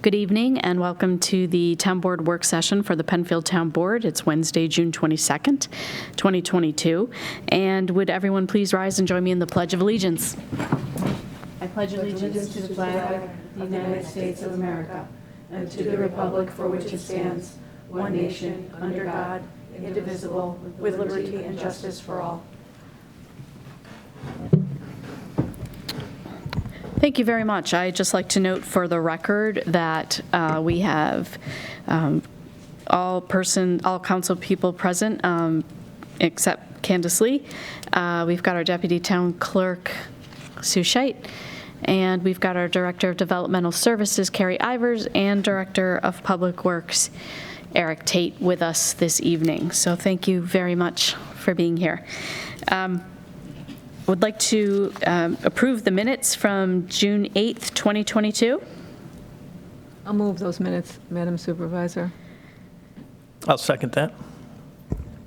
Good evening and welcome to the Town Board work session for the Penfield Town Board. It's Wednesday, June 22nd, 2022. And would everyone please rise and join me in the Pledge of Allegiance? I pledge allegiance to the flag of the United States of America and to the republic for which it stands, one nation, under God, indivisible, with liberty and justice for all. Thank you very much. I'd just like to note for the record that we have all council people present except Candace Lee. We've got our Deputy Town Clerk, Sue Scheidt, and we've got our Director of Developmental Services, Carrie Ivers, and Director of Public Works, Eric Tate, with us this evening. So thank you very much for being here. Would like to approve the minutes from June 8th, 2022. I'll move those minutes, Madam Supervisor. I'll second that.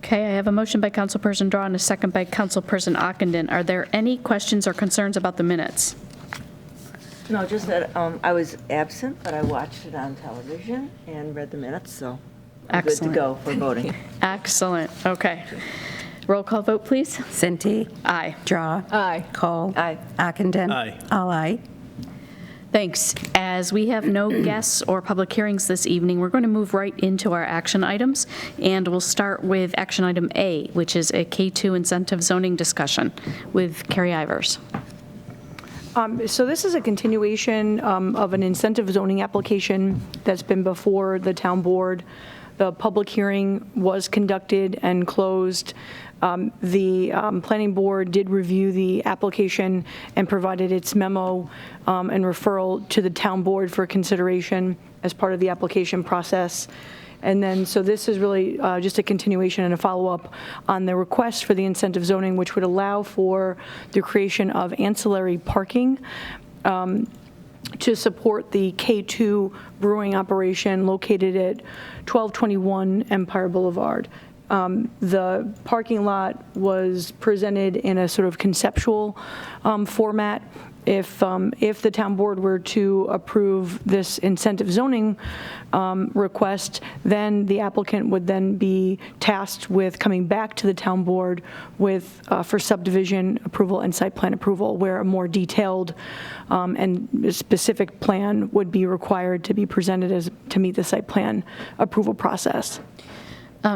Okay, I have a motion by Councilperson Drawe and a second by Councilperson Ockenden. Are there any questions or concerns about the minutes? No, just that I was absent, but I watched it on television and read the minutes, so I'm good to go for voting. Excellent. Okay. Roll call vote, please. Cinti. Aye. Drawe. Aye. Kohl. Aye. Ockenden. Aye. All aye. Thanks. As we have no guests or public hearings this evening, we're going to move right into our action items, and we'll start with action item A, which is a K2 incentive zoning discussion with Carrie Ivers. So this is a continuation of an incentive zoning application that's been before the town board. The public hearing was conducted and closed. The planning board did review the application and provided its memo and referral to the town board for consideration as part of the application process. And then, so this is really just a continuation and a follow-up on the request for the incentive zoning, which would allow for the creation of ancillary parking to support the K2 brewing operation located at 1221 Empire Boulevard. The parking lot was presented in a sort of conceptual format. If the town board were to approve this incentive zoning request, then the applicant would then be tasked with coming back to the town board with for subdivision approval and site plan approval, where a more detailed and specific plan would be required to be presented to meet the site plan approval process.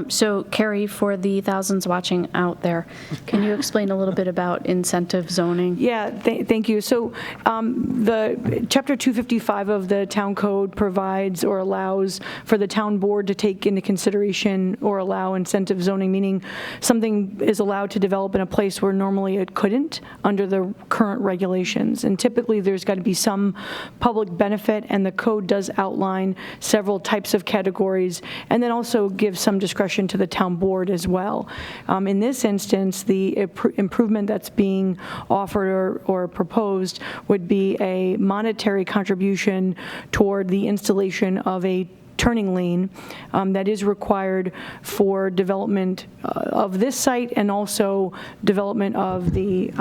So, Carrie, for the thousands watching out there, can you explain a little bit about incentive zoning? Yeah, thank you. So the Chapter 255 of the Town Code provides or allows for the town board to take into consideration or allow incentive zoning, meaning something is allowed to develop in a place where normally it couldn't under the current regulations. And typically there's got to be some public benefit, and the code does outline several types of categories, and then also give some discretion to the town board as well. In this instance, the improvement that's being offered or proposed would be a monetary contribution toward the installation of a turning lane that is required for development of this site and also development of the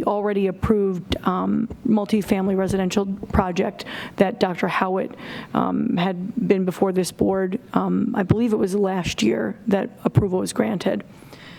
already approved multifamily residential project that Dr. Howitt had been before this board. I believe it was last year that approval was granted.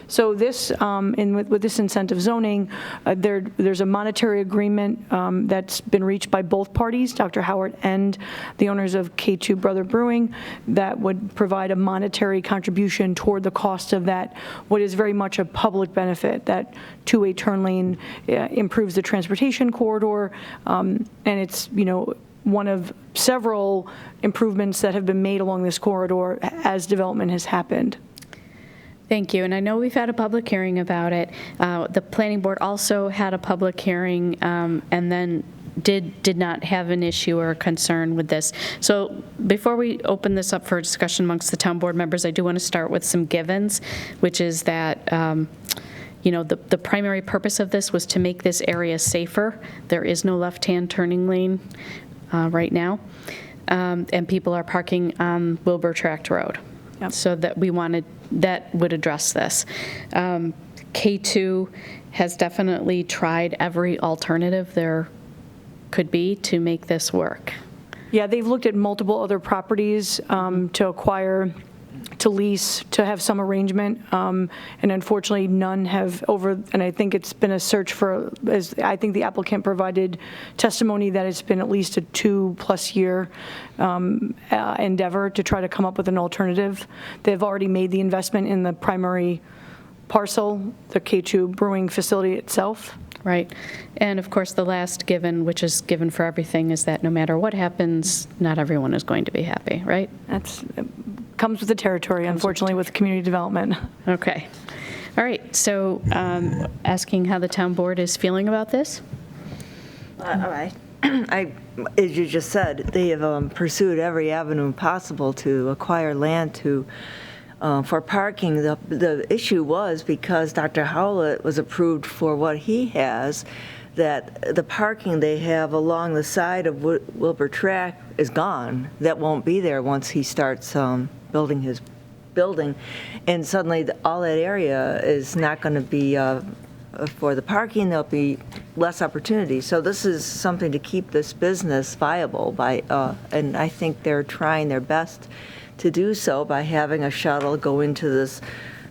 So this, with this incentive zoning, there's a monetary agreement that's been reached by both parties, Dr. Howard and the owners of K2 Brother Brewing, that would provide a monetary contribution toward the cost of that, what is very much a public benefit. That two-way turn lane improves the transportation corridor, and it's, one of several improvements that have been made along this corridor as development has happened. Thank you. And I know we've had a public hearing about it. The planning board also had a public hearing and then did not have an issue or a concern with this. So before we open this up for discussion amongst the town board members, I do want to start with some givens, which is that the primary purpose of this was to make this area safer. There is no left-hand turning lane right now, and people are parking on Wilbur Tract Road. Yep. So that that would address this. K2 has definitely tried every alternative there could be to make this work. Yeah, they've looked at multiple other properties to acquire, to lease, to have some arrangement, and unfortunately, none have and I think it's been a search for, as I think the applicant provided testimony that it's been at least a 2+ year endeavor to try to come up with an alternative. They've already made the investment in the primary parcel, the K2 brewing facility itself. Right. And of course, the last given, which is given for everything, is that no matter what happens, not everyone is going to be happy, right? That's comes with the territory, unfortunately, with community development. Okay. All right. So asking how the town board is feeling about this? All right. As you just said, they have pursued every avenue possible to acquire land for parking. The issue was because Dr. Howlett was approved for what he has, that the parking they have along the side of Wilbur Track is gone. That won't be there once he starts building his building. And suddenly all that area is not going to be for the parking. There'll be less opportunity. So this is something to keep this business viable and I think they're trying their best to do so by having a shuttle go into this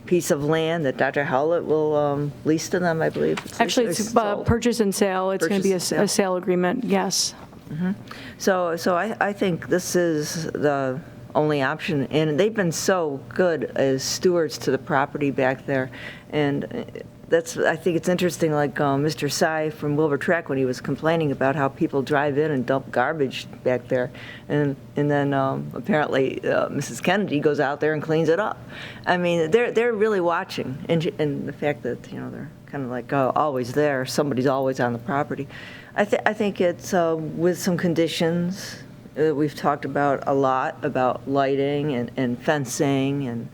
piece of land that Dr. Howlett will lease to them, I believe. Actually, it's purchase and sale. It's going to be a sale agreement, yes. Mm-hmm. So I think this is the only option, and they've been so good as stewards to the property back there, and I think it's interesting, like Mr. Sy from Wilbur Track, when he was complaining about how people drive in and dump garbage back there, and then apparently Mrs. Kennedy goes out there and cleans it up. I mean, they're really watching, and the fact that they're kind of like always there, somebody's always on the property. I think it's with some conditions. We've talked about a lot about lighting and fencing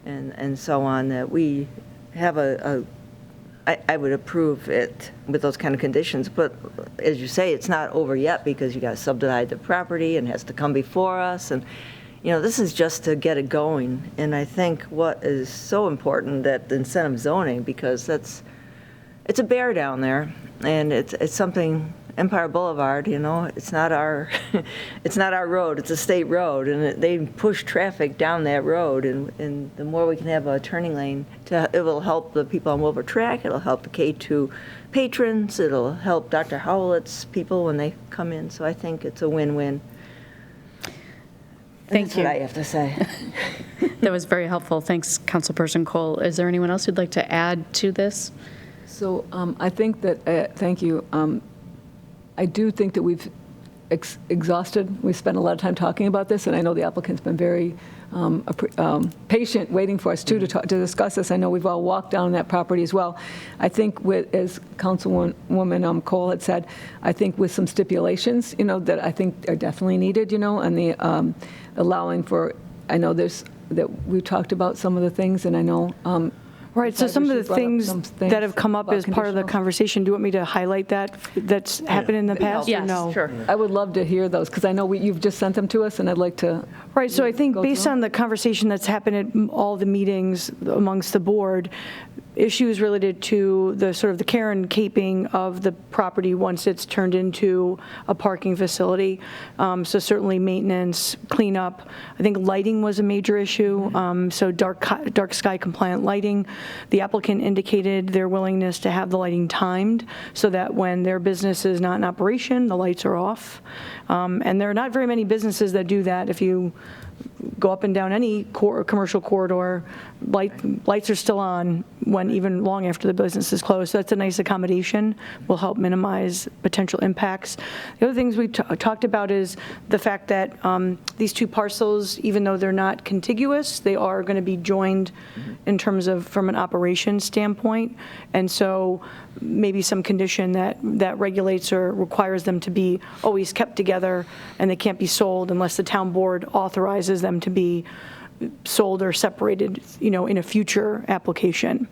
and so on, that we have I would approve it with those kind of conditions, but as you say, it's not over yet because you got to subdivide the property and it has to come before us, and this is just to get it going. And I think what is so important, that the incentive zoning, because it's a bear down there, and it's something. Empire Boulevard, it's not our road, it's a state road, and they push traffic down that road, and the more we can have a turning lane, it will help the people on Wilbur Track, it'll help the K2 patrons, it'll help Dr. Howlett's people when they come in, so I think it's a win-win. Thank you. That's what I have to say. That was very helpful. Thanks, Councilperson Kohl. Is there anyone else who'd like to add to this? So I think that, thank you. I do think that we've exhausted. We've spent a lot of time talking about this, and I know the applicant's been very patient, waiting for us to discuss this. I know we've all walked down that property as well. I think, as Councilwoman Kohl had said, I think with some stipulations, that I think are definitely needed, and the allowing for. I know that we talked about some of the things, and I know. Right, so some of the things that have come up as part of the conversation, do you want me to highlight that's happened in the past? Yes, or no? sure. I would love to hear those, because I know you've just sent them to us, and I'd like to. Right, so I think based on the conversation that's happened at all the meetings amongst the board, issues related to the sort of the care and keeping of the property once it's turned into a parking facility. So certainly maintenance, cleanup. I think lighting was a major issue, so dark sky compliant lighting. The applicant indicated their willingness to have the lighting timed so that when their business is not in operation, the lights are off. And there are not very many businesses that do that. If you go up and down any commercial corridor, lights are still on when even long after the business is closed. So that's a nice accommodation, will help minimize potential impacts. The other things we talked about is the fact that these two parcels, even though they're not contiguous, they are going to be joined in terms of from an operations standpoint. And so maybe some condition that regulates or requires them to be always kept together, and they can't be sold unless the town board authorizes them to be sold or separated, in a future application.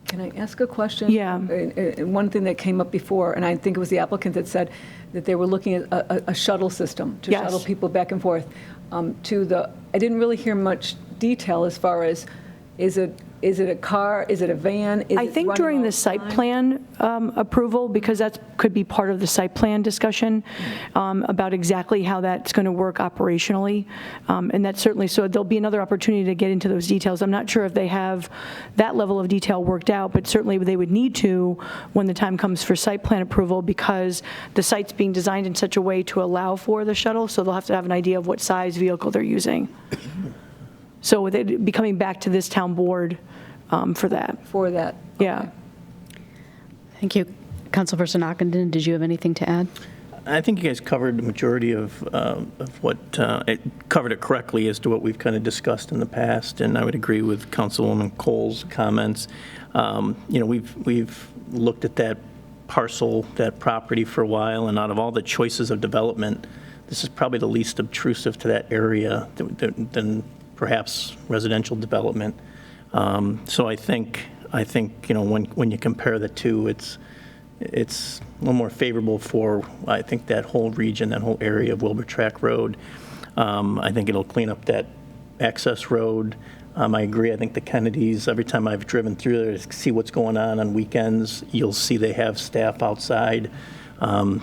Can I ask a question? Yeah. One thing that came up before, and I think it was the applicant that said that they were looking at a shuttle system to shuttle people back and forth I didn't really hear much detail as far as Is it a car? Is it a van? Is I it think running during all the site time? plan approval, because that could be part of the site plan discussion about exactly how that's going to work operationally. And that's certainly, so there'll be another opportunity to get into those details. I'm not sure if they have that level of detail worked out, but certainly they would need to when the time comes for site plan approval, because the site's being designed in such a way to allow for the shuttle, so they'll have to have an idea of what size vehicle they're using. So they'd be coming back to this town board for that. For that? Yeah. Thank you. Councilperson Ockenden, did you have anything to add? I think you guys covered the majority of what, it covered it correctly as to what we've kind of discussed in the past, and I would agree with Councilwoman Kohl's comments. We've looked at that parcel, that property for a while, and out of all the choices of development, this is probably the least obtrusive to that area than perhaps residential development. So I think when you compare the two, it's a little more favorable for, I think, that whole region, that whole area of Wilbur Track Road. I think it'll clean up that access road. I agree. I think the Kennedys, every time I've driven through there to see what's going on weekends, you'll see they have staff outside,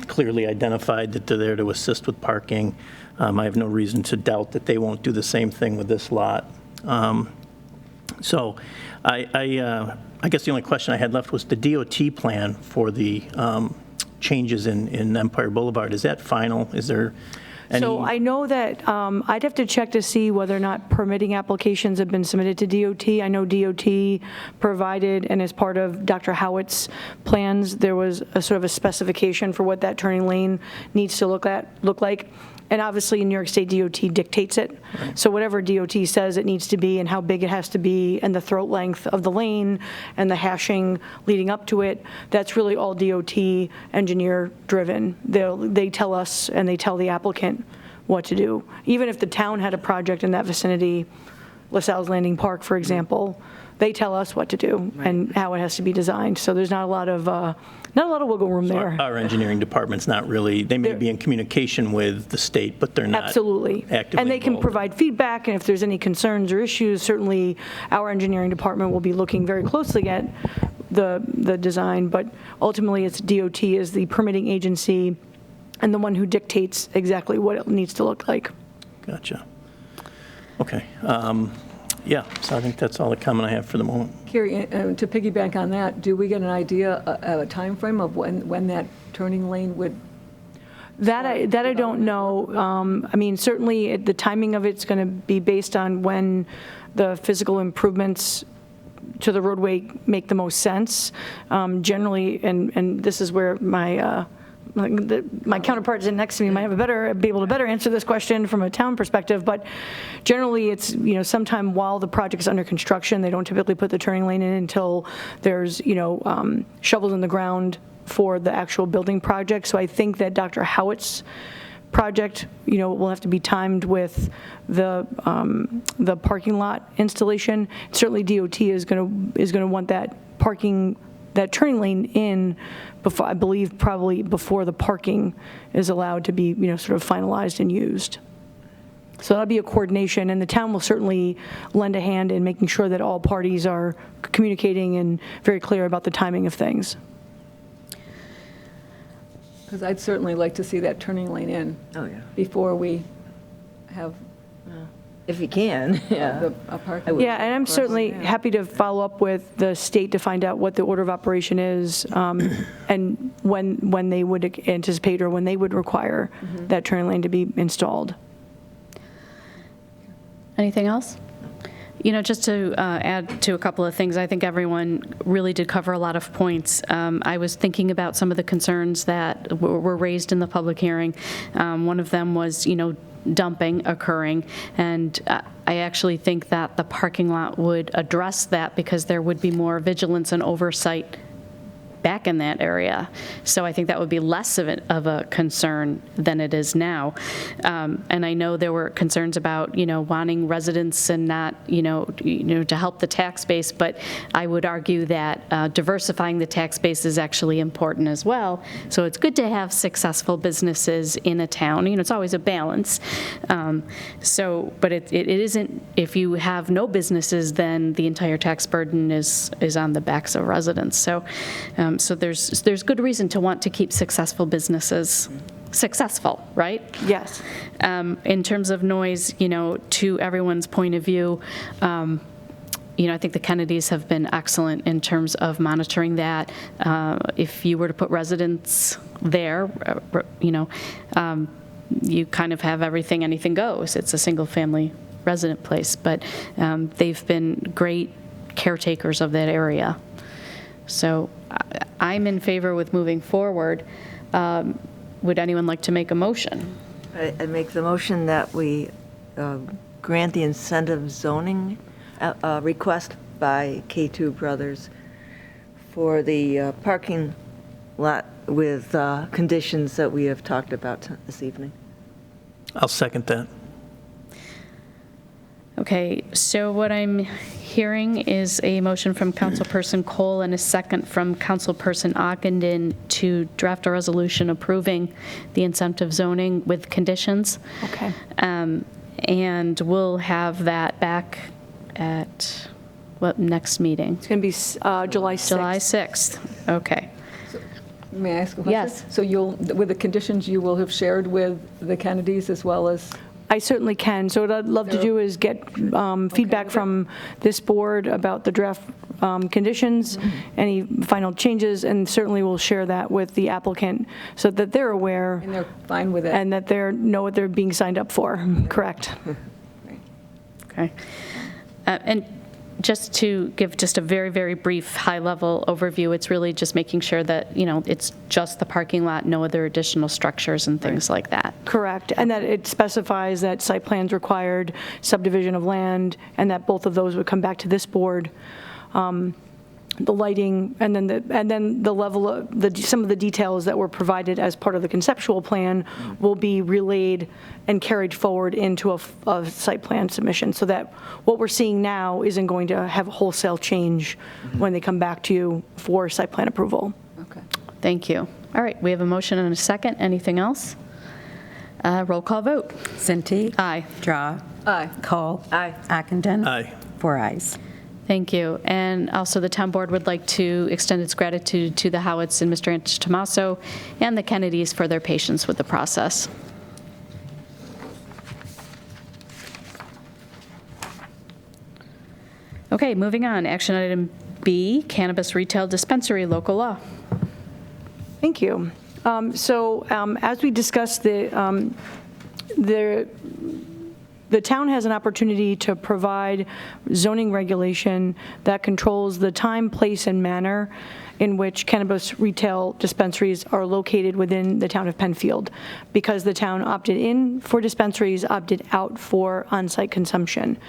clearly identified that they're there to assist with parking. I have no reason to doubt that they won't do the same thing with this lot. So I guess the only question I had left was the DOT plan for the changes in Empire Boulevard. Is that final? Is there any? So I know that I'd have to check to see whether or not permitting applications have been submitted to DOT. I know DOT provided, and as part of Dr. Howitt's plans, there was a sort of a specification for what that turning lane needs to look like. And obviously, in New York State, DOT dictates it. Right. So whatever DOT says it needs to be and how big it has to be and the throat length of the lane and the hashing leading up to it, that's really all DOT engineer driven. They tell us and they tell the applicant what to do. Even if the town had a project in that vicinity, LaSalle's Landing Park, for example, they tell us what to do and how it has to be designed. So there's not a lot of wiggle room there. Our engineering department's not really, they may be in communication with the state, but they're not absolutely actively and they can involved. provide feedback, and if there's any concerns or issues, certainly our engineering department will be looking very closely at the design, but ultimately it's DOT as the permitting agency and the one who dictates exactly what it needs to look like. Gotcha. Okay. Yeah, so I think that's all the comment I have for the moment. Carrie, to piggyback on that, do we get an idea, a timeframe of when that turning lane would? That I don't know. I mean, certainly the timing of it's going to be based on when the physical improvements to the roadway make the most sense. Generally, and this is where my counterpart sitting next to me might be able to better answer this question from a town perspective, but generally it's, sometime while the project is under construction, they don't typically put the turning lane in until there's, shovels in the ground for the actual building project. So I think that Dr. Howitt's project, will have to be timed with the parking lot installation. Certainly DOT is going to want that turning lane in before, I believe, probably before the parking is allowed to be, sort of finalized and used. So that'll be a coordination, and the town will certainly lend a hand in making sure that all parties are communicating and very clear about the timing of things. Because I'd certainly like to see that turning lane in. Oh, yeah. Before we have If you can, yeah. a parking. Yeah, and I'm certainly happy to follow up with the state to find out what the order of operation is and when they would anticipate or when they would require that turn lane to be installed. Anything else? Just to add to a couple of things, I think everyone really did cover a lot of points. I was thinking about some of the concerns that were raised in the public hearing. One of them was, dumping occurring, and I actually think that the parking lot would address that because there would be more vigilance and oversight back in that area. So I think that would be less of a concern than it is now. And I know there were concerns about, wanting residents and not, to help the tax base, but I would argue that diversifying the tax base is actually important as well. So it's good to have successful businesses in a town. It's always a balance. But it isn't, if you have no businesses, then the entire tax burden is on the backs of residents. So there's good reason to want to keep successful businesses successful, right? Yes. In terms of noise, to everyone's point of view, I think the Kennedys have been excellent in terms of monitoring that. If you were to put residents there, you kind of have everything, anything goes. It's a single-family resident place, but they've been great caretakers of that area. So I'm in favor with moving forward. Would anyone like to make a motion? I make the motion that we grant the incentive zoning request by K2 Brothers for the parking lot with conditions that we have talked about this evening. I'll second that. Okay, so what I'm hearing is a motion from Councilperson Kohl and a second from Councilperson Ockenden to draft a resolution approving the incentive zoning with conditions. Okay. And we'll have that back at what next meeting? It's going to be July 6th. July 6th. Okay. May I ask a question? Yes. So with the conditions, you will have shared with the Kennedys as well as? I certainly can. So what I'd love to do is get feedback from this board about the draft conditions, any final changes, and certainly we'll share that with the applicant so that they're aware. And they're fine with it? And that they know what they're being signed up for. Correct. Okay. And just to give just a very, very brief high-level overview, it's really just making sure that, it's just the parking lot, no other additional structures and things like that. Correct. And that it specifies that site plans required, subdivision of land, and that both of those would come back to this board. The lighting, and then the level of some of the details that were provided as part of the conceptual plan will be relayed and carried forward into a site plan submission, so that what we're seeing now isn't going to have a wholesale change when they come back to you for site plan approval. Okay. Thank you. All right, we have a motion and a second. Anything else? Roll call vote. Cinti. Aye. Drawe. Aye. Kohl. Aye. Ockenden. Aye. 4 ayes. Thank you. And also the town board would like to extend its gratitude to the Howitts and Mr. Antomaso and the Kennedys for their patience with the process. Okay, moving on. Action item B, cannabis retail dispensary, local law. Thank you. As we discussed, the town has an opportunity to provide zoning regulation that controls the time, place, and manner in which cannabis retail dispensaries are located within the town of Penfield, because the town opted in for dispensaries, opted out for on-site consumption.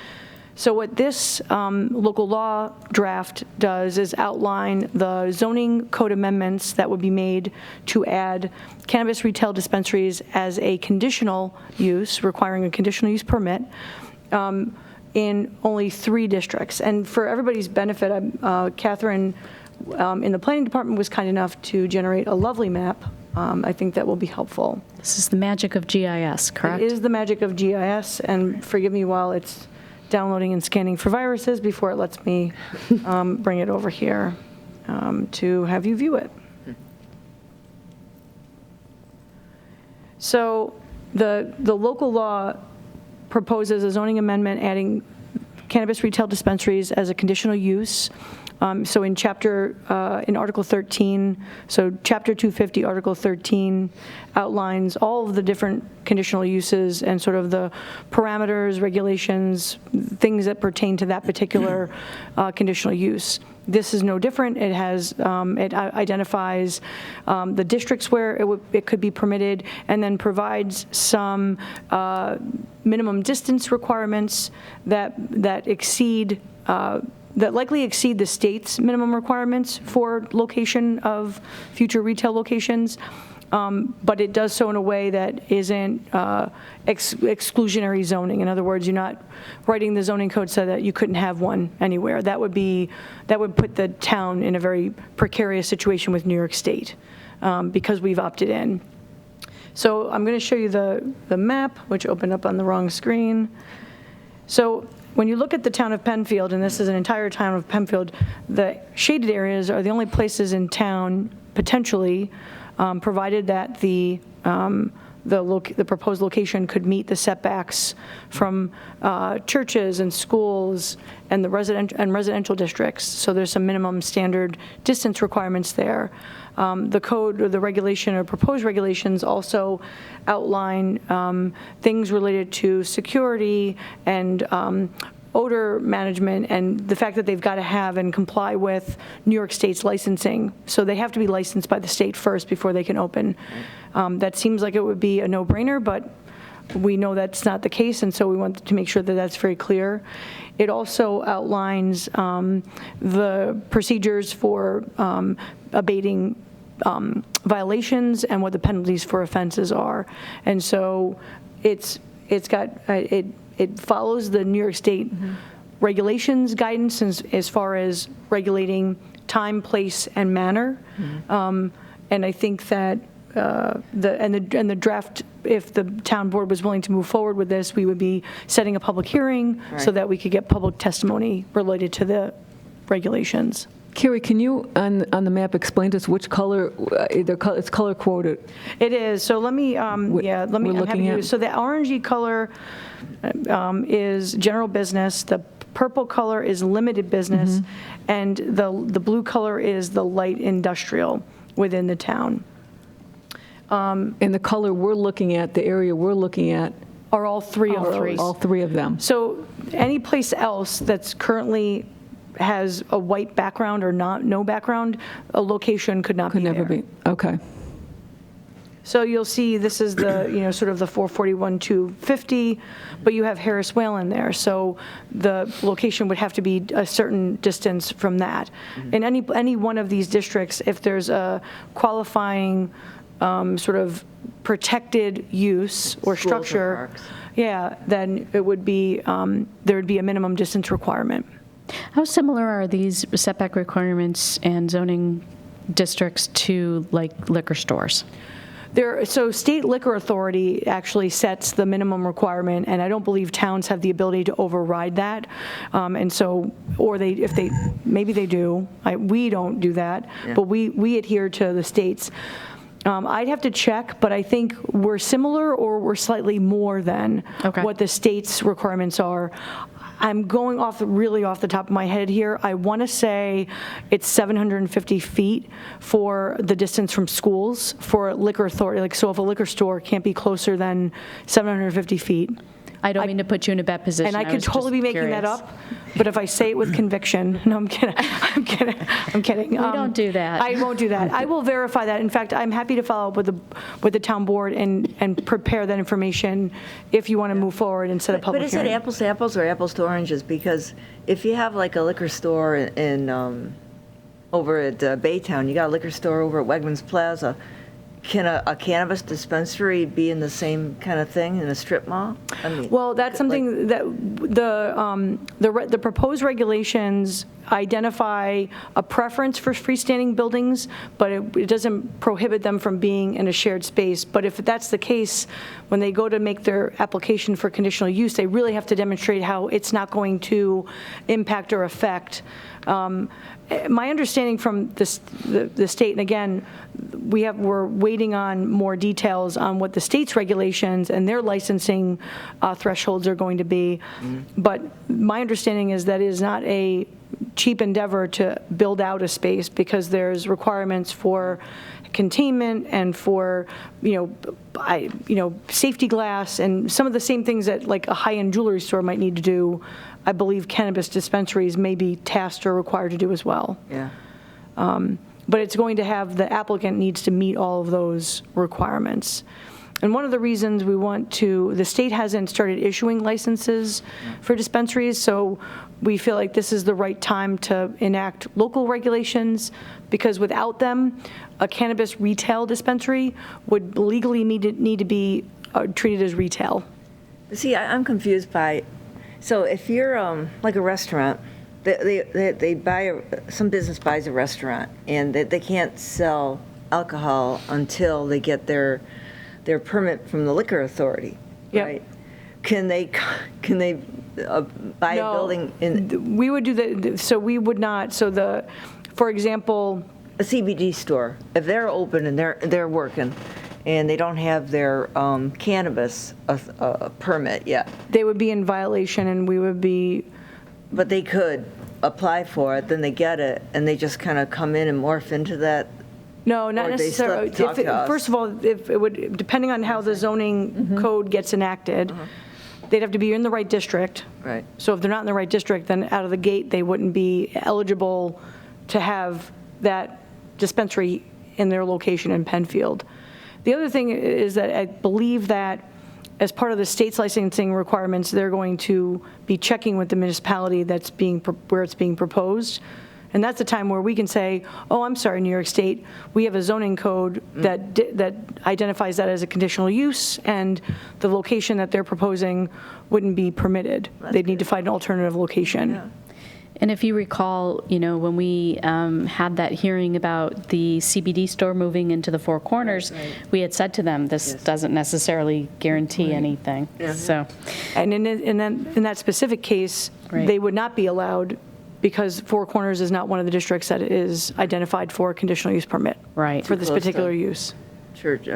So what this local law draft does is outline the zoning code amendments that would be made to add cannabis retail dispensaries as a conditional use, requiring a conditional use permit, in only 3 districts. And for everybody's benefit, Catherine in the planning department was kind enough to generate a lovely map. I think that will be helpful. This is the magic of GIS, correct? It is the magic of GIS, and forgive me while it's downloading and scanning for viruses before it lets me bring it over here to have you view it. So the local law proposes a zoning amendment adding cannabis retail dispensaries as a conditional use. So in Article 13, so Chapter 250, Article 13 outlines all of the different conditional uses and sort of the parameters, regulations, things that pertain to that particular conditional use. This is no different. It has, it identifies the districts where it could be permitted, and then provides some minimum distance requirements that exceed that likely exceed the state's minimum requirements for location of future retail locations, but it does so in a way that isn't exclusionary zoning. In other words, you're not writing the zoning code so that you couldn't have one anywhere. That would put the town in a very precarious situation with New York State because we've opted in. So I'm going to show you the map, which opened up on the wrong screen. So when you look at the town of Penfield, and this is an entire town of Penfield, the shaded areas are the only places in town, potentially, provided that the proposed location could meet the setbacks from churches and schools and the residential districts. So there's some minimum standard distance requirements there. The code or the regulation or proposed regulations also outline things related to security and odor management and the fact that they've got to have and comply with New York State's licensing. So they have to be licensed by the state first before they can open. That seems like it would be a no-brainer, but we know that's not the case, and so we want to make sure that that's very clear. It also outlines the procedures for abating violations and what the penalties for offenses are. And so it follows the New York State regulations guidance as far as regulating time, place, and manner. And I think that the draft, if the town board was willing to move forward with this, we would be setting a public hearing so that we could get public testimony related to regulations. Carrie, can you, on the map, explain to us which color, it's color coded? It is. So let me, I'm happy to. So the orangey color is general business. The purple color is limited business. And the blue color is the light industrial within the town. And the color we're looking at, the area we're looking at, are all three of those. All three of them. So any place else that's currently has a white background or no background, a location could not be there. Could never be. Okay. So you'll see this is the, sort of the 441-250, but you have Harris Whalen there. So the location would have to be a certain distance from that. In any one of these districts, if there's a qualifying sort of protected use or structure, then it would be, there would be a minimum distance requirement. How similar are these setback requirements and zoning districts to like liquor stores? So state liquor authority actually sets the minimum requirement, and I don't believe towns have the ability to override that. And so, or maybe they do. We don't do that, but we adhere to the state's. I'd have to check, but I think we're similar or we're slightly more than what the state's requirements are. I'm going really off the top of my head here. I want to say it's 750 feet for the distance from schools for liquor authority. Like, so if a liquor store can't be closer than 750 feet. I don't mean to put you in a bad position. And I could totally be making that up, but if I say it with conviction, no, I'm kidding. I'm kidding. We don't do that. I won't do that. I will verify that. In fact, I'm happy to follow up with the town board and prepare that information if you want to move forward and set a public hearing. But is it apples to apples or apples to oranges? Because if you have like a liquor store in over at Baytown, you got a liquor store over at Wegmans Plaza. Can a cannabis dispensary be in the same kind of thing in a strip mall? I mean, well, that's something that the proposed regulations identify a preference for freestanding buildings, but it doesn't prohibit them from being in a shared space. But if that's the case, when they go to make their application for conditional use, they really have to demonstrate how it's not going to impact or affect. My understanding from the state, and again, we're waiting on more details on what the state's regulations and their licensing thresholds are going to be. But my understanding is that it is not a cheap endeavor to build out a space because there's requirements for containment and for safety glass and some of the same things that like a high-end jewelry store might need to do. I believe cannabis dispensaries may be tasked or required to do as well. Yeah. But it's going to have, the applicant needs to meet all of those requirements. And one of the reasons we want to, the state hasn't started issuing licenses for dispensaries, so we feel like this is the right time to enact local regulations, because without them, a cannabis retail dispensary would legally need to be treated as retail. See, I'm confused by, so if you're like a restaurant, they buy, some business buys a restaurant, and they can't sell alcohol until they get their permit from the liquor authority, Yep. right? Can they buy a No, building in we would do so we would not, for example, a CBD store? If they're open and they're working, and they don't have their cannabis permit yet, they would be in violation, and we would be, but they could apply for it, then they get it, and they just kind of come in and morph into that. no, not Or they still have necessarily. to talk to us. First of all, if it would, depending on how the zoning code gets enacted, they'd have to be in the right district. Right. So if they're not in the right district, then out of the gate, they wouldn't be eligible to have that dispensary in their location in Penfield. The other thing is that I believe that as part of the state's licensing requirements, they're going to be checking with the municipality where it's being proposed. And that's the time where we can say, oh, I'm sorry, New York State, we have a zoning code that identifies that as a conditional use, and the location that they're proposing wouldn't be permitted. They'd need to find an alternative location. Yeah. And if you recall, when we had that hearing about the CBD store moving into the Four Corners, we had said to them, this doesn't necessarily guarantee anything. Yeah. So, And in that specific case, Right. they would not be allowed, because Four Corners is not one of the districts that is identified for a conditional use permit. Right. For this Close to- particular use. Church,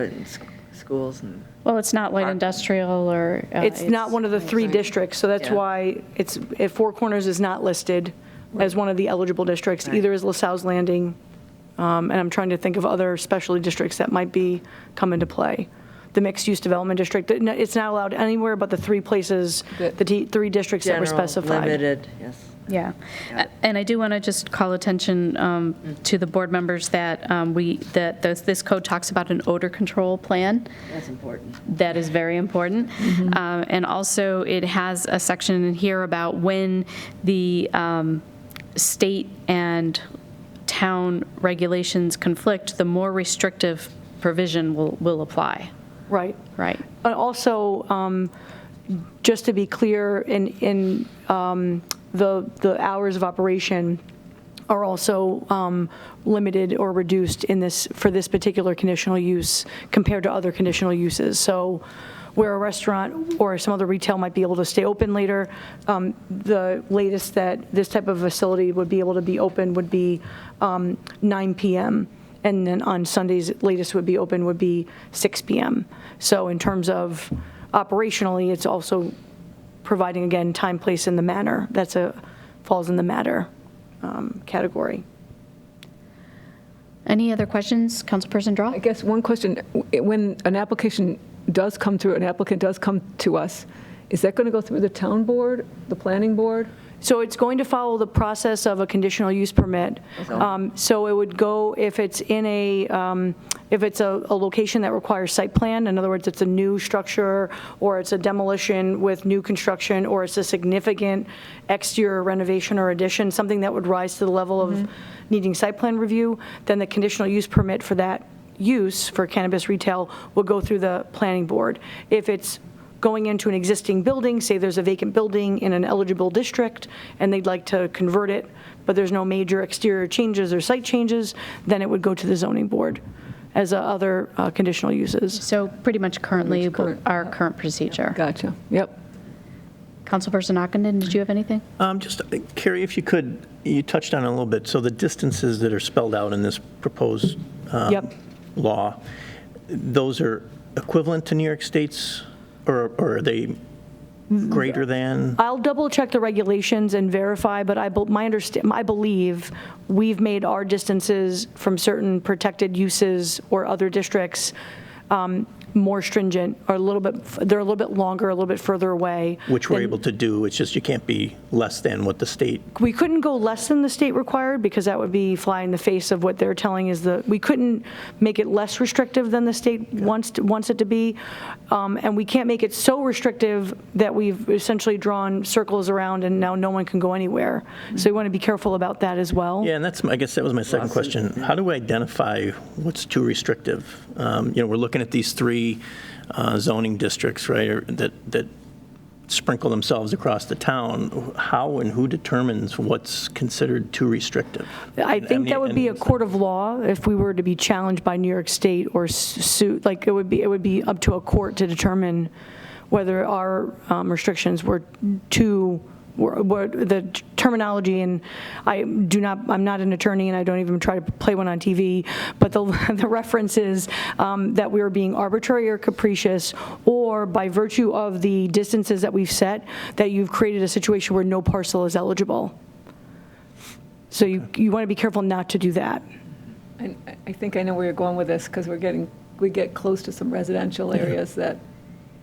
schools, and well, it's not light industrial or. It's not one of the three districts, so that's Yeah. why if Four Corners is not listed as one of the eligible districts, either is LaSalle's Landing, and I'm trying to think of other specialty districts that might come into play. The mixed-use development district, it's not allowed anywhere but the three places, the three districts that were general, specified. limited, yes. Yeah. And I do want to just call attention to the board members that this code talks about an odor control plan. That's important. That is very important. And also, it has a section in here about when the state and town regulations conflict, the more restrictive provision will apply. Right. Right. And also, just to be clear, in the hours of operation are also limited or reduced for this particular conditional use compared to other conditional uses. So where a restaurant or some other retail might be able to stay open later, the latest that this type of facility would be able to be open would be 9 p.m. And then on Sundays, latest would be 6 p.m. So in terms of operationally, it's also providing, again, time, place, and the manner. Falls in the matter category. Any other questions, Councilperson Drawe? I guess one question, when an application does come through, an applicant does come to us, is that going to go through the town board, the planning board? So it's going to follow the process of a conditional use permit. So it would go, if it's a location that requires site plan, in other words, it's a new structure, or it's a demolition with new construction, or it's a significant exterior renovation or addition, something that would rise to the level of needing site plan review, then the conditional use permit for that use for cannabis retail will go through the planning board. If it's going into an existing building, say there's a vacant building in an eligible district and they'd like to convert it, but there's no major exterior changes or site changes, then it would go to the zoning board as other conditional uses. So pretty much currently our current procedure. Gotcha, yep. Councilperson Ockenden, did you have anything? Just, Carrie, if you could, you touched on it a little bit. So the distances that are spelled out in this proposed Yep. law, those are equivalent to New York State's, or are they greater than? I'll double check the regulations and verify, but I believe we've made our distances from certain protected uses or other districts more stringent, or they're a little bit longer, a little bit further away. Which we're able to do, it's just you can't be less than what the state. We couldn't go less than the state required, because that would be fly in the face of what they're telling is we couldn't make it less restrictive than the state wants it to be. And we can't make it so restrictive that we've essentially drawn circles around and now no one can go anywhere. So we want to be careful about that as well. Yeah, and I guess that was my second question. How do we identify what's too restrictive? We're looking at these 3 zoning districts, right, that sprinkle themselves across the town. How and who determines what's considered too restrictive? I think that would be a court of law if we were to be challenged by New York State or sued. Like, it would be up to a court to determine whether our restrictions were too. The terminology, and I'm not an attorney, and I don't even try to play one on TV, but the reference is that we were being arbitrary or capricious, or by virtue of the distances that we've set, that you've created a situation where no parcel is eligible. So you want to be careful not to do that. And I think I know where you're going with this, because we get close to some residential areas that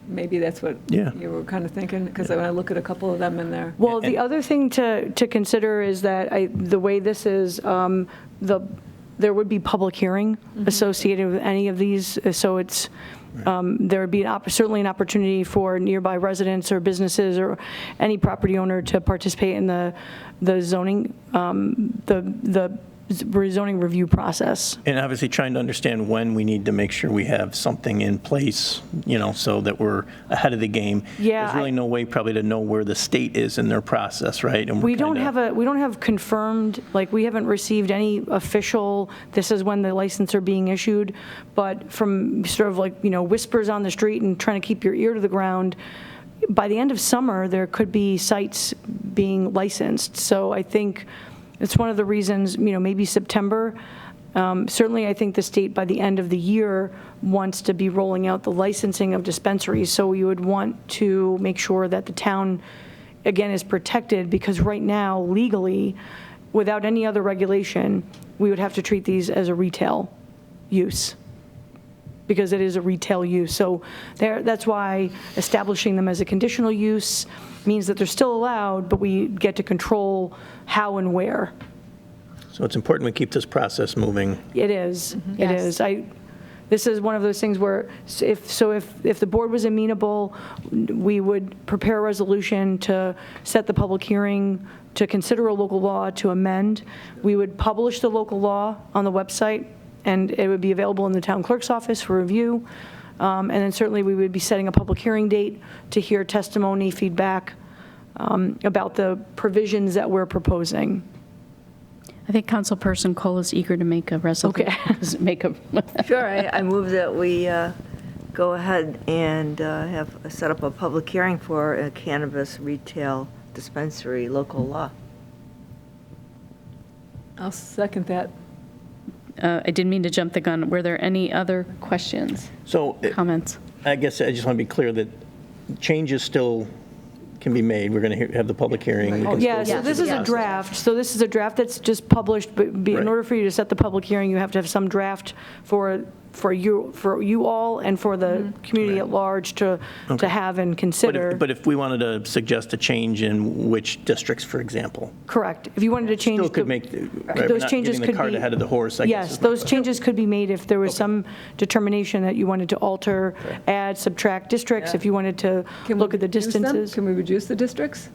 maybe that's what you were kind of thinking, because when I look at a couple of them in there. Well, the other thing to consider is that the way this is, there would be public hearing associated with any of these, so it's, there would be certainly an opportunity for nearby residents or businesses or any property owner to participate in the zoning, the rezoning review process. And obviously trying to understand when we need to make sure we have something in place, so that we're ahead of the game. Yeah, There's really no way probably to know where the state is in their process, right? And we don't have confirmed, like, we haven't received any official, this is when the license are being issued, but from sort of like, whispers on the street and trying to keep your ear to the ground, by the end of summer, there could be sites being licensed. So I think it's one of the reasons, maybe September. Certainly, I think the state, by the end of the year, wants to be rolling out the licensing of dispensaries. So we would want to make sure that the town, again, is protected, because right now, legally, without any other regulation, we would have to treat these as a retail use, because it is a retail use. So that's why establishing them as a conditional use means that they're still allowed, but we get to control how and where. So it's important we keep this process moving. It is. It Yes. is. This is one of those things where if the board was amenable, we would prepare a resolution to set the public hearing, to consider a local law to amend. We would publish the local law on the website, and it would be available in the town clerk's office for review. And then certainly we would be setting a public hearing date to hear testimony, feedback about the provisions that we're proposing. I think Councilperson Kohl is eager to make a resolution. Okay. Sure, I move that we go ahead and set up a public hearing for a cannabis retail dispensary local law. I'll second that. I didn't mean to jump the gun. Were there any other questions, So comments? I guess I just want to be clear that changes still can be made. We're going to have the public hearing. We can Yeah, still so go this through is the a process. draft. So this is a draft that's just published, but in Right. order for you to set the public hearing, you have to have some draft for you all and for the community at large to have and consider. But if we wanted to suggest a change in which districts, for example, Correct. If you wanted to change. still could the- make, right, we're Those not changes getting the could cart be. ahead of the horse, I guess. Yes, is my those question. changes could be made if there was some determination that you wanted to alter, add, subtract districts, if you wanted to Can we look at the reduce them? distances. Can we reduce the districts?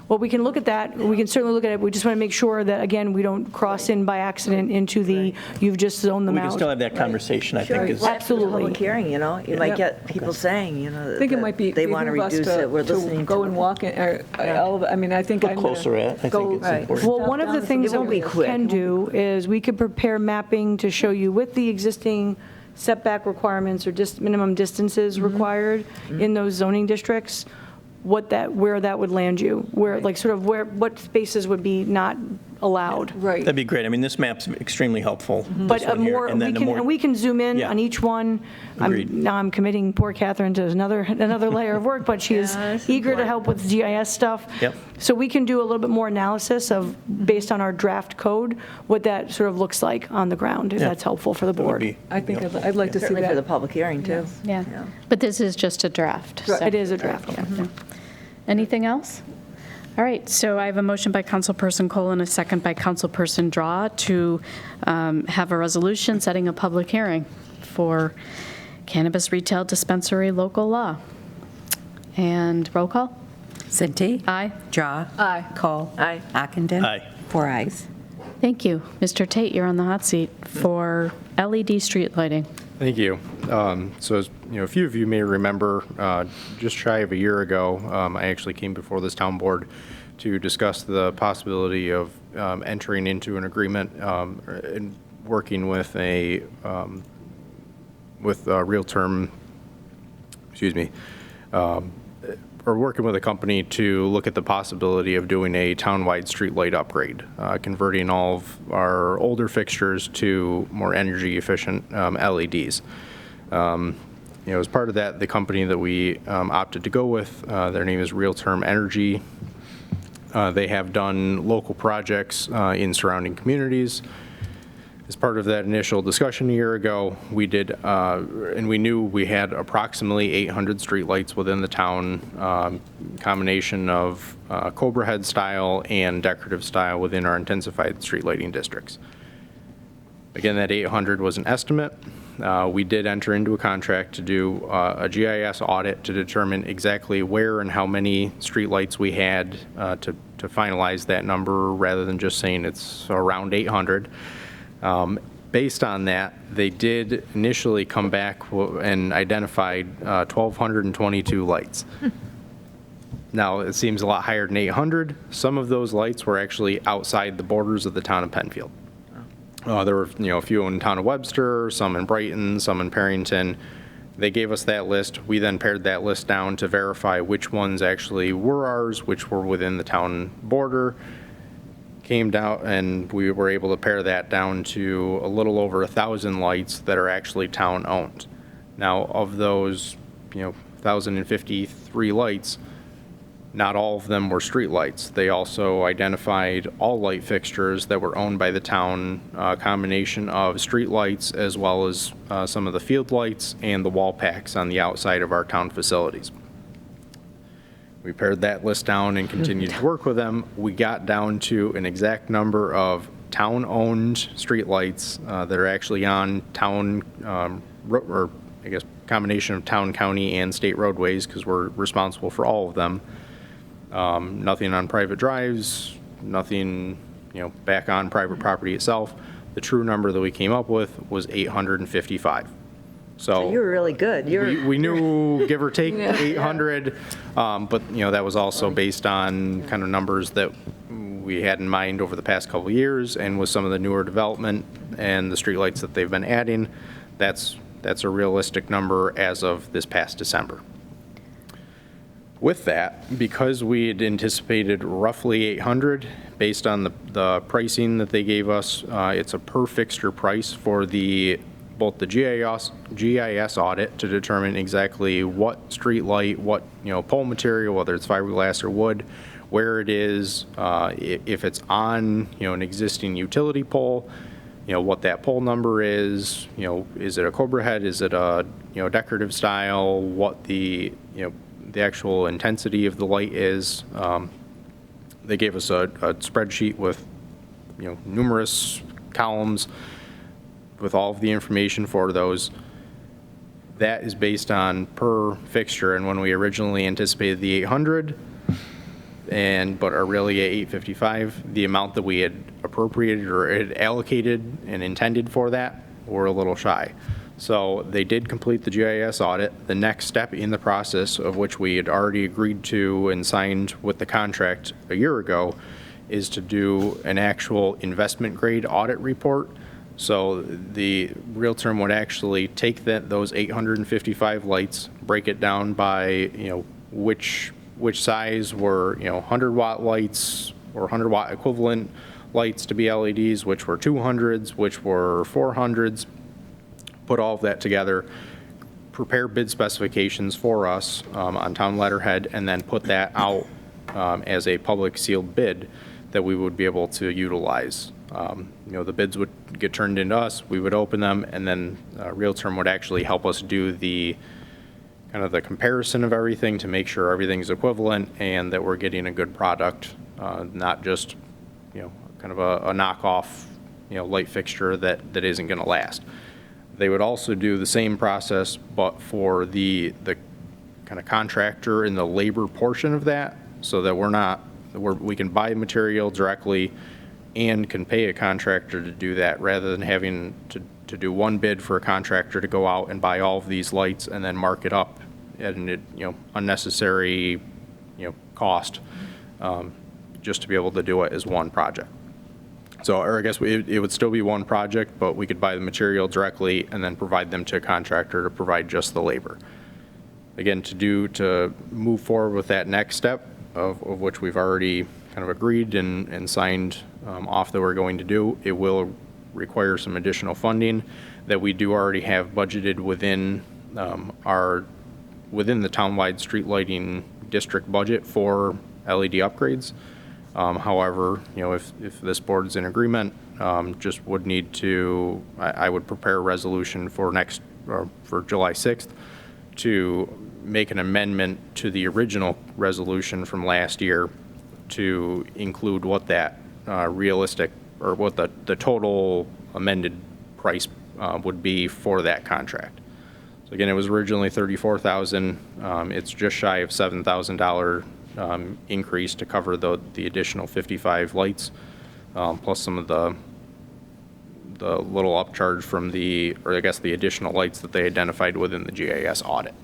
Well, we can look at that. We can certainly look at it. We just want to make sure that, again, we don't cross in by accident into the, you've just zoned them We can still out. have that conversation, I think, is. Absolutely. Public hearing, you might Yeah. get people saying, I think it might be they want to behoove us reduce it, we're to listening go to and them. walk in, or, I mean, I think Look I'm gonna closer at, I think go- it's Right. important. Well, one of the things It won't be that we quick. can do is we could prepare mapping to show you with the existing setback requirements or just minimum distances required in those zoning districts, where that would land you, what spaces would be not allowed. Right. That'd be great. I mean, this map's extremely helpful. But this a one here, more, and then the more- we can zoom in Yeah. on each one. Agreed. Now I'm committing poor Catherine to another layer of work, but she is that's eager to important. help with GIS stuff. Yep. So we can do a little bit more analysis of, based on our draft code, what that sort of looks like on the ground, if Yeah. that's helpful for the That would board. be- I think I'd like to see Certainly for the that. public hearing, too. Yeah, but this is just a draft. so- It is a draft, yeah. Yeah. Anything else? All right, so I have a motion by Councilperson Kohl and a second by Councilperson Drawe to have a resolution setting a public hearing for cannabis retail dispensary local law. And roll call? Cinti. Aye. Drawe. Aye. Cole. Aye. Ockenden. Aye. 4 ayes. Thank you. Mr. Tate, you're on the hot seat for LED street lighting. Thank you. So, as a few of you may remember, just shy of a year ago, I actually came before this town board to discuss the possibility of entering into an agreement and working with a real term, or working with a company to look at the possibility of doing a townwide streetlight upgrade, converting all of our older fixtures to more energy efficient LEDs. As part of that, the company that we opted to go with, their name is Real Term Energy. They have done local projects in surrounding communities. As part of that initial discussion a year ago, we did, and we knew we had approximately 800 streetlights within the town, combination of Cobra head style and decorative style within our intensified street lighting districts. Again, that 800 was an estimate. We did enter into a contract to do a GIS audit to determine exactly where and how many streetlights we had to finalize that number rather than just saying it's around 800. Based on that, they did initially come back and identified 1,222 lights. Now, it seems a lot higher than 800. Some of those lights were actually outside the borders of the town of Penfield. There were, a few in the town of Webster, some in Brighton, some in Perrington. They gave us that list. We then pared that list down to verify which ones actually were ours, which were within the town border. Came down, and we were able to pare that down to a little over 1,000 lights that are actually town-owned. Now, of those, 1,053 lights, not all of them were street lights. They also identified all light fixtures that were owned by the town, a combination of street lights as well as some of the field lights and the wall packs on the outside of our town facilities. We pared that list down and continued to work with them. We got down to an exact number of town-owned streetlights that are actually on town, or I guess combination of town, county, and state roadways, because we're responsible for all of them. Nothing on private drives, nothing, back on private property itself. The true number that we came up with was 855. So you were really good. We knew, give or take, 800, but, that was also based on kind of numbers that we had in mind over the past couple of years, and with some of the newer development and the streetlights that they've been adding, that's a realistic number as of this past December. With that, because we had anticipated roughly 800, based on the pricing that they gave us, it's a per fixture price for both the GIS audit to determine exactly what street light, what pole material, whether it's fiberglass or wood, where it is, if it's on an existing utility pole, what that pole number is, is it a Cobra head, is it a decorative style, what the actual intensity of the light is. They gave us a spreadsheet with numerous columns with all of the information for those. That is based on per fixture, and when we originally anticipated the 800, but are really at 855, the amount that we had appropriated or had allocated and intended for that were a little shy. So they did complete the GIS audit. The next step in the process, of which we had already agreed to and signed with the contract a year ago, is to do an actual investment grade audit report. So the Real Term would actually take those 855 lights, break it down by which size were 100 watt lights or 100 watt equivalent lights to be LEDs, which were 200s, which were 400s, put all of that together, prepare bid specifications for us on town letterhead, and then put that out as a public sealed bid that we would be able to utilize. The bids would get turned into us, we would open them, and then Realterm would actually help us do the kind of the comparison of everything to make sure everything's equivalent and that we're getting a good product, not just, kind of a knockoff, light fixture that isn't going to last. They would also do the same process, but for the kind of contractor and the labor portion of that, so that we can buy material directly and can pay a contractor to do that rather than having to do one bid for a contractor to go out and buy all of these lights and then mark it up at an unnecessary cost just to be able to do it as one project. So, or I guess it would still be one project, but we could buy the material directly and then provide them to a contractor to provide just the labor. Again, to move forward with that next step of which we've already kind of agreed and signed off that we're going to do, it will require some additional funding that we do already have budgeted within the townwide street lighting district budget for LED upgrades. However, if this board is in agreement, just would need to, I would prepare a resolution for July 6th to make an amendment to the original resolution from last year to include what that realistic, or what the total amended price would be for that contract. So again, it was originally $34,000. It's just shy of $7,000 increase to cover the additional 55 lights, plus some of the little upcharge from the additional lights that they identified within the GIS audit.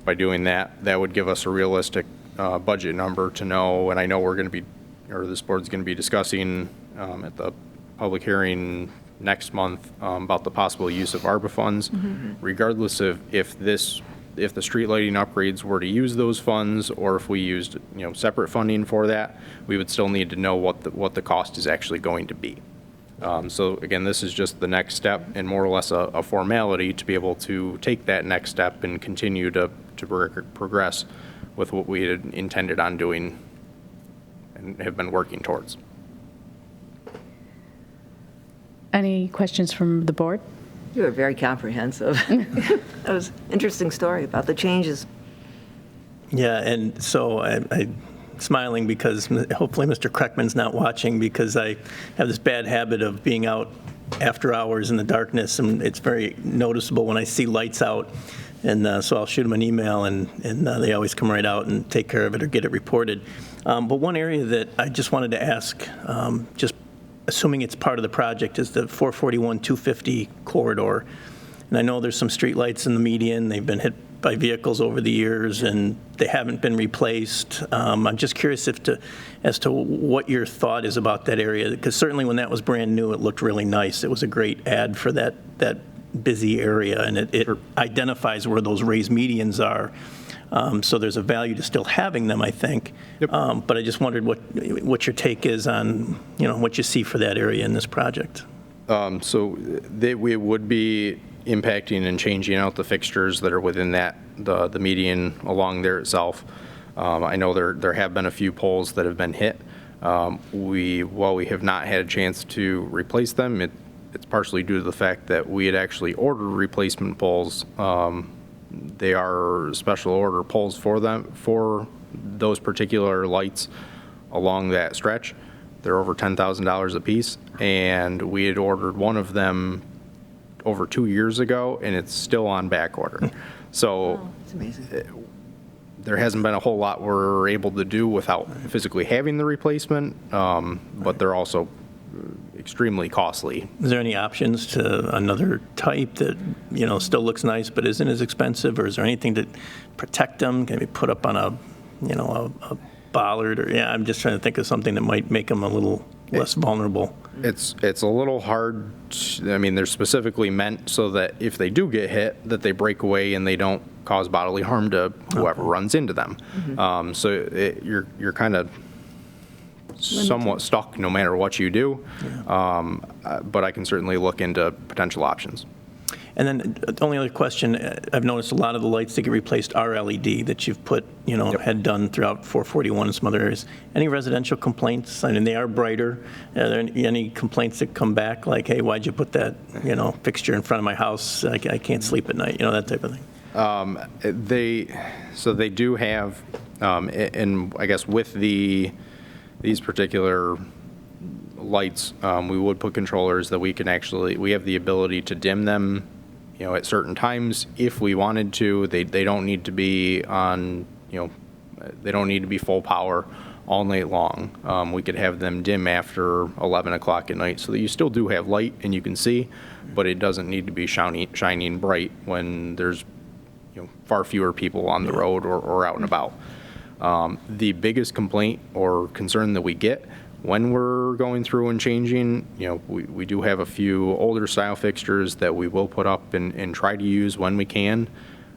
By doing that would give us a realistic budget number to know, and I know we're going to be, or this board's going to be discussing at the public hearing next month about the possible use of ARPA funds, regardless of if the street lighting upgrades were to use those funds, or if we used separate funding for that, we would still need to know what the cost is actually going to be. So again, this is just the next step and more or less a formality to be able to take that next step and continue to progress with what we had intended on doing and have been working towards. Any questions from the board? You were very comprehensive. That was an interesting story about the changes. Yeah, and so I'm smiling because hopefully Mr. Kreckman's not watching, because I have this bad habit of being out after hours in the darkness, and it's very noticeable when I see lights out. And so I'll shoot them an email, and they always come right out and take care of it or get it reported. But one area that I just wanted to ask, just assuming it's part of the project, is the 441-250 corridor. And I know there's some street lights in the median. They've been hit by vehicles over the years, and they haven't been replaced. I'm just curious as to what your thought is about that area, because certainly when that was brand new, it looked really nice. It was a great ad for that busy area, and it identifies where those raised medians are. So there's a value to still having them, I think. Yep. But I just wondered what your take is on what you see for that area in this project. So we would be impacting and changing out the fixtures that are within the median along there itself. I know there have been a few poles that have been hit. While we have not had a chance to replace them, it's partially due to the fact that we had actually ordered replacement poles. They are special order poles for those particular lights along that stretch. They're over $10,000 a piece, and we had ordered one of them over 2 years ago, and it's still on back order. So It's amazing. there hasn't been a whole lot we're able to do without physically having the replacement, but they're also extremely costly. Is there any options to another type that still looks nice but isn't as expensive, or is there anything to protect them? Can it be put up on a bollard? Or I'm just trying to think of something that might make them a little less vulnerable. It's a little hard. They're specifically meant so that if they do get hit, that they break away and they don't cause bodily harm to whoever runs into them. So you're kind of somewhat stuck no matter what you do. But I can certainly look into potential options. And then the only other question, I've noticed a lot of the lights that get replaced are LED that you've put, had done throughout 441 and some other areas. Any residential complaints? I mean, they are brighter. Are there any complaints that come back like, hey, why'd you put that, fixture in front of my house? I can't sleep at night, that type of thing. They do have, and I guess with these particular lights, we would put controllers that we have the ability to dim them, at certain times if we wanted to. They don't need to be on, they don't need to be full power all night long. We could have them dim after 11 o'clock at night so that you still do have light and you can see, but it doesn't need to be shining bright when there's far fewer people on the road or out and about. The biggest complaint or concern that we get when we're going through and changing, we do have a few older style fixtures that we will put up and try to use when we can,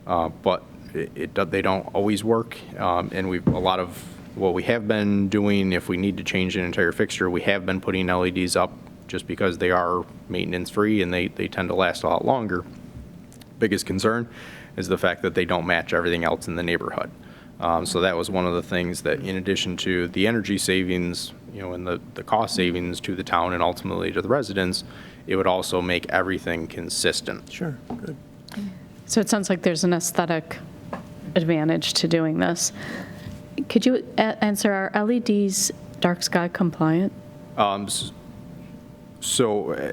but they don't always work. And a lot of what we have been doing, if we need to change an entire fixture, we have been putting LEDs up just because they are maintenance free and they tend to last a lot longer. Biggest concern is the fact that they don't match everything else in the neighborhood. So that was one of the things that, in addition to the energy savings, and the cost savings to the town and ultimately to the residents, it would also make everything consistent. Sure, good. So it sounds like there's an aesthetic advantage to doing this. Could you answer, are LEDs dark sky compliant? So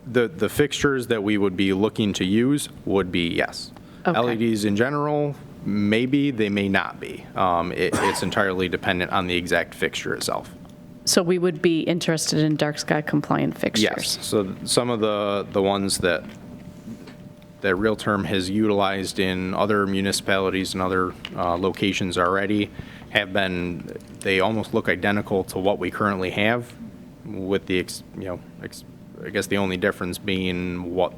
the fixtures that we would be looking to use would be yes. Okay. LEDs in general, maybe, they may not be. It's entirely dependent on the exact fixture itself. So we would be interested in dark sky compliant fixtures? Yes. So some of the ones that Real Term has utilized in other municipalities and other locations already they almost look identical to what we currently have, with the I guess the only difference being what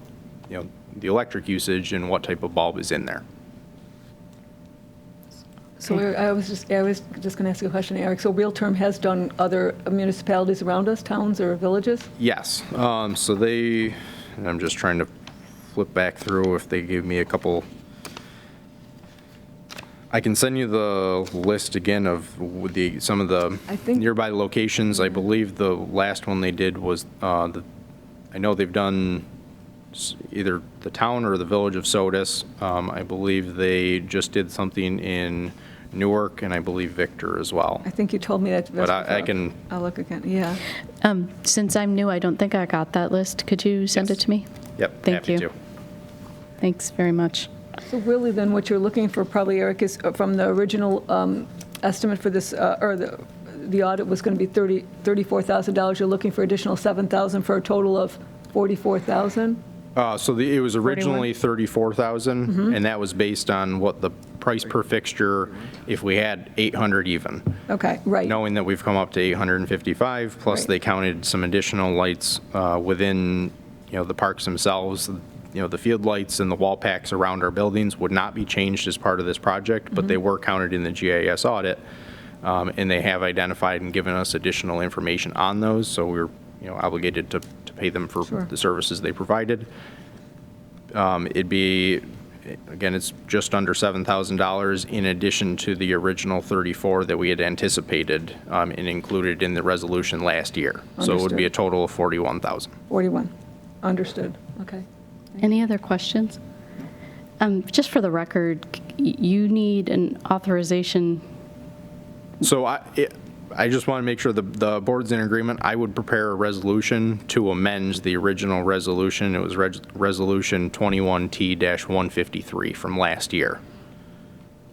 the electric usage and what type of bulb is in there. So I was just going to ask you a question, Eric. So Real Term has done other municipalities around us, towns or villages? Yes. So I'm just trying to flip back through if they give me a couple. I can send you the list again of some of the nearby locations. I believe the last one they did was, I know they've done either the town or the village of Sodus. I believe they just did something in Newark, and I believe Victor as well. I think you told me that. But I can. I'll look again. Yeah. Since I'm new, I don't think I got that list. Could you send it to me? Yep. Thank happy you. to. Thanks very much. So really then what you're looking for probably, Eric, is from the original estimate for this, or the audit was going to be $34,000. You're looking for additional $7,000 for a total of $44,000? So it was originally $34,000, and that was based on what the price per fixture if we had 800 even. Okay, right. Knowing that we've come up to 855, plus Right. they counted some additional lights within, the parks themselves. The field lights and the wall packs around our buildings would not be changed as part of this project, but they were counted in the GIS audit, and they have identified and given us additional information on those, so we're obligated to pay them for Sure. the services they provided. It'd be, again, it's just under $7,000 in addition to the original 34 that we had anticipated and included in the resolution last year. So it would be a total of 41,000. 41. Understood. Okay. Any other questions? Just for the record, you need an authorization. So I just want to make sure the board's in agreement. I would prepare a resolution to amend the original resolution. It was Resolution 21T-153 from last year.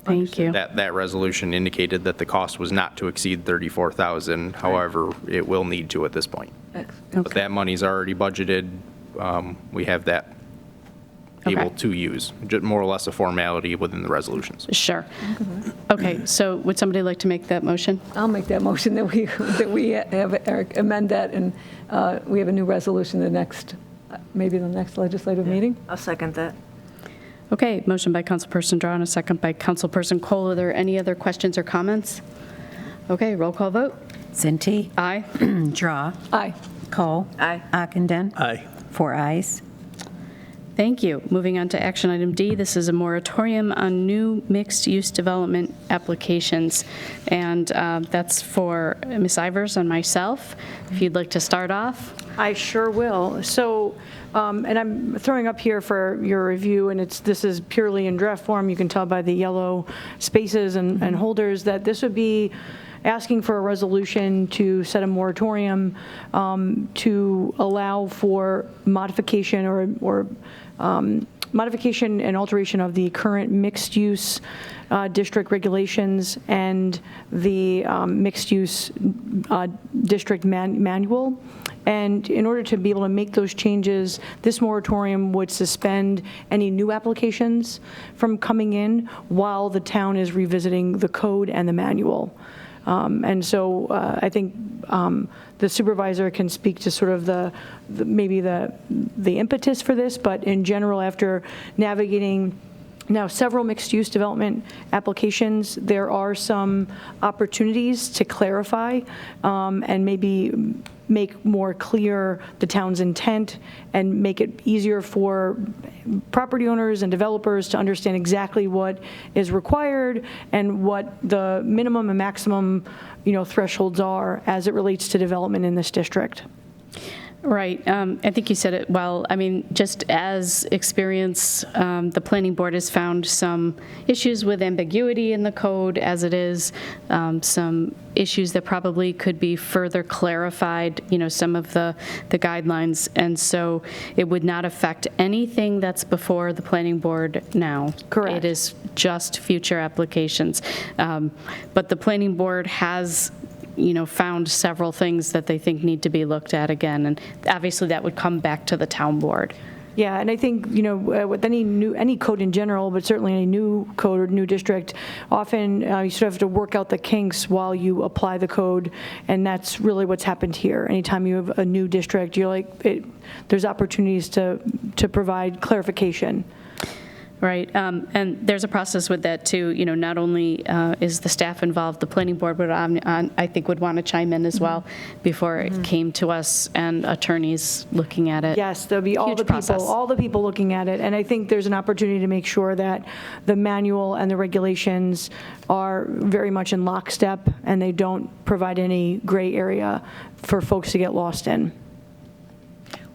Thank you. That resolution indicated that the cost was not to exceed $34,000. However, it will need to at this point. Excellent. But that money's already budgeted. We have that able to use, just more or less a formality within the resolutions. Sure. Okay, so would somebody like to make that motion? I'll make that motion that we have Eric amend that, and we have a new resolution maybe the next legislative meeting. I'll second that. Okay, motion by Councilperson Drawe and a second by Councilperson Kohl. Are there any other questions or comments? Okay, roll call vote. Cinti. Aye. Drawe. Aye. Kohl. Aye. Ockenden. Aye. 4 ayes. Thank you. Moving on to action item D, this is a moratorium on new mixed-use development applications. And that's for Ms. Ivers and myself. If you'd like to start off. I sure will. So, and I'm throwing up here for your review, and this is purely in draft form. You can tell by the yellow spaces and holders that this would be asking for a resolution to set a moratorium to allow for modification or modification and alteration of the current mixed-use district regulations and the mixed-use district manual. And in order to be able to make those changes, this moratorium would suspend any new applications from coming in while the town is revisiting the code and the manual. And so I think the supervisor can speak to sort of maybe the impetus for this, but in general, after navigating now several mixed-use development applications, there are some opportunities to clarify and maybe make more clear the town's intent and make it easier for property owners and developers to understand exactly what is required and what the minimum and maximum, thresholds are as it relates to development in this district. Right. I think you said it well. I mean, just as experience, the planning board has found some issues with ambiguity in the code as it is, some issues that probably could be further clarified, some of the guidelines. And so it would not affect anything that's before the planning board now. Correct. It is just future applications. But the planning board has found several things that they think need to be looked at again. And obviously that would come back to the town board. Yeah, and I think, with any code in general, but certainly any new code or new district, often you sort of have to work out the kinks while you apply the code, and that's really what's happened here. Anytime you have a new district, there's opportunities to provide clarification. Right, and there's a process with that too. Not only is the staff involved, the planning board would, I think, would want to chime in as well before it came to us and attorneys looking at it. Yes, there'll be all Huge the process. people looking at it, and I think there's an opportunity to make sure that the manual and the regulations are very much in lockstep and they don't provide any gray area for folks to get lost in.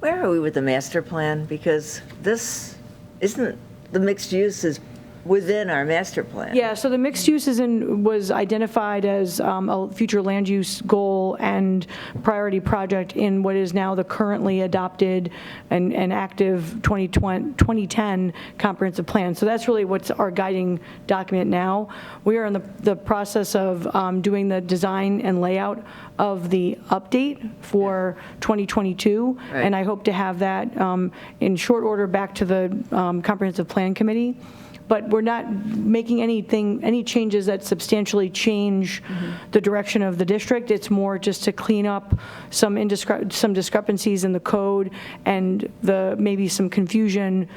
Where are we with the master plan? Because this isn't, the mixed use is within our master plan. Yeah, so the mixed use was identified as a future land use goal and priority project in what is now the currently adopted and active 2010 comprehensive plan. So that's really what's our guiding document now. We are in the process of doing the design and layout of the update for 2022, Right. and I hope to have that in short order back to the comprehensive plan committee. But we're not making any changes that substantially change the direction of the district. It's more just to clean up some discrepancies in the code and maybe some confusion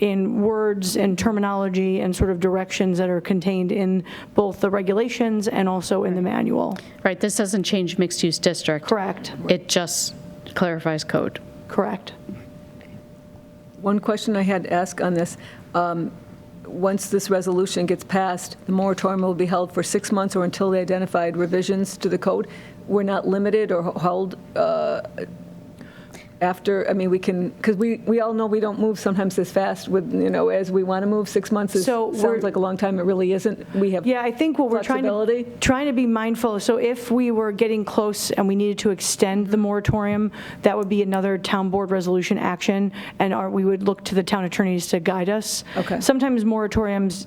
in words and terminology and sort of directions that are contained in both the regulations and also in the manual. Right, this doesn't change mixed-use district. Correct. It just clarifies code. Correct. One question I had to ask on this. Once this resolution gets passed, the moratorium will be held for 6 months or until the identified revisions to the code. We're not limited or held after, we can, because we all know we don't move sometimes as fast with, as we want to move. 6 months sounds like a long time. It really isn't. We have I think what we're trying to be mindful. So if we were getting close and we needed to extend the moratorium, that would be another town board resolution action, and we would look to the town attorneys to guide us. Okay. Sometimes moratoriums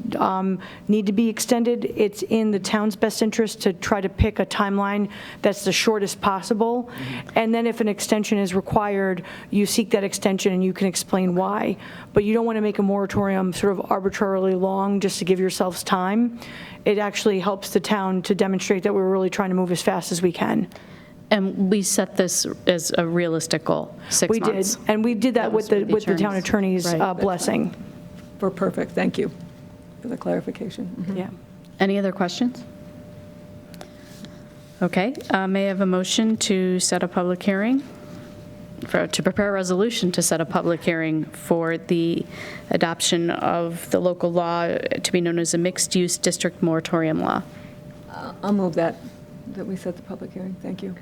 need to be extended. It's in the town's best interest to try to pick a timeline that's the shortest possible, and then if an extension is required, you seek that extension and you can explain why. But you don't want to make a moratorium sort of arbitrarily long just to give yourselves time. It actually helps the town to demonstrate that we're really trying to move as fast as we can. And we set this as a realistic goal, 6 months. We did, and we did that with the town attorney's Right. blessing. Perfect. Thank you for the clarification. Yeah. Any other questions? Okay, may I have a motion to set a public hearing? To prepare a resolution to set a public hearing for the adoption of the local law to be known as a mixed-use district moratorium law. I'll move that we set the public hearing. Thank you.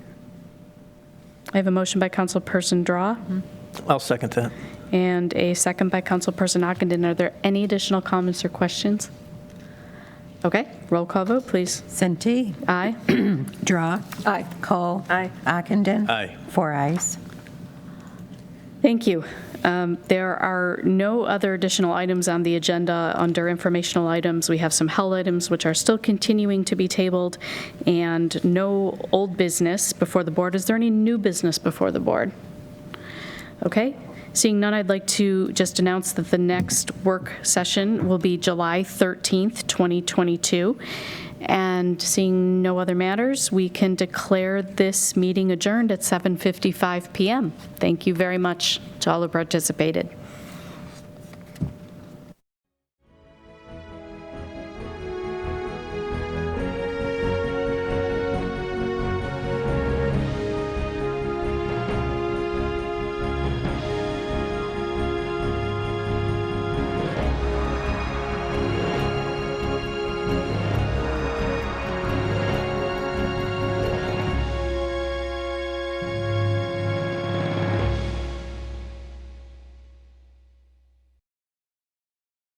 I have a motion by Councilperson Drawe I'll second that. and a second by Councilperson Ockenden. Are there any additional comments or questions? Okay, roll call vote, please. Cinti, Aye. Drawe, Aye. Kohl. Aye. Ockenden. Aye. 4 ayes. Thank you. There are no other additional items on the agenda under informational items. We have some held items which are still continuing to be tabled, and no old business before the board. Is there any new business before the board? Okay. Seeing none, I'd like to just announce that the next work session will be July 13th, 2022. And seeing no other matters, we can declare this meeting adjourned at 7:55 p.m. Thank you very much to all who participated.